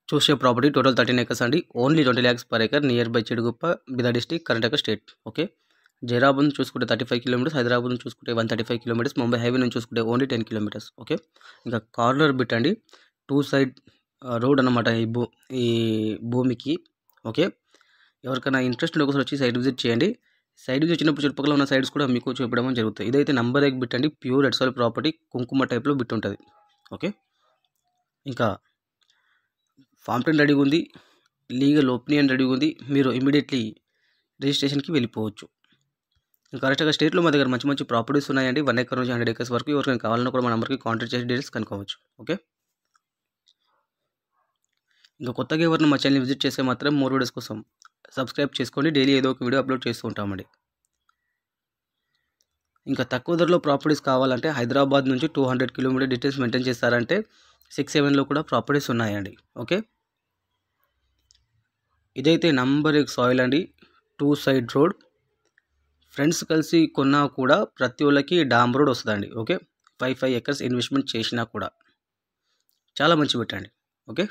చూసే property total 13 acres అండి. Only 20 lakhs per acre. Near by Chedguppa, Bidar district, Karnataka state. Okay. Zaheerabad నుంచి చూసుకుంటే 35 కిలోమీటర్స్, హైదరాబాద్ నుంచి చూసుకుంటే 135 కిలోమీటర్స్, ముంబై హైవే నుంచి చూసుకుంటే ఓన్లీ 10 కిలోమీటర్స్. ఓకే. ఇంకా కార్నర్ బిట్ అండి, 2 side రోడ్ అన్నమాట ఈ భూమికి. ఓకే. ఎవరికైనా ఇంట్రెస్ట్ ఉంటే ఒకసారి వచ్చి సైట్ విజిట్ చేయండి. సైట్ విజిట్ వచ్చినప్పుడు చుట్టుపక్కల ఉన్న సైడ్స్ కూడా మీకు చూపించడం జరుగుతుంది. ఇదైతే నంబర్ 1 బిట్ అండి, ప్యూర్ రెడ్ సాయిల్ ప్రాపర్టీ, కుంకుమ టైప్లో బిట్ ఉంటుంది. ఓకే. ఇంకా ఫామ్ 10 రెడీగా ఉంది, లీగల్ ఒపీనియన్ రెడీగా ఉంది. మీరు ఇమీడియట్లీ రిజిస్ట్రేషన్కి వెళ్ళిపోవచ్చు. కరెక్ట్గా స్టేట్లో మా దగ్గర మంచి మంచి ప్రాపర్టీస్ ఉన్నాయండి. 1 acre నుంచి 100 acres వరకు. ఎవరికైనా కావాలన్నా కూడా మా నెంబర్కి కాంటాక్ట్ చేసి డీటెయిల్స్ కనుక్కోవచ్చు. ఓకే. ఇంకా కొత్తగా ఎవరైనా మా ఛానల్ విజిట్ చేస్తే మాత్రం మోర్ వీడియోస్ కోసం సబ్స్క్రైబ్ చేసుకోండి. డైలీ ఏదో ఒక వీడియో అప్లోడ్ చేస్తూ ఉంటామండి. ఇంకా తక్కువ ధరలో ప్రాపర్టీస్ కావాలంటే హైదరాబాద్ నుంచి 200 కిలోమీటర్ డిస్టెన్స్ మెయింటైన్ చేస్తారంటే 6-7లో కూడా ప్రాపర్టీస్ ఉన్నాయండి. ఓకే. ఇదైతే నంబర్ 1 సాయిల్ అండి, 2 side రోడ్. ఫ్రెండ్స్ కలిసి కొన్నా కూడా ప్రతి ఒళ్ళకి డామ్ రోడ్ వస్తుందండి. ఓకే. 5 acres ఇన్వెస్ట్మెంట్ చేసినా కూడా చాలా మంచి పెట్టండి. ఓకే.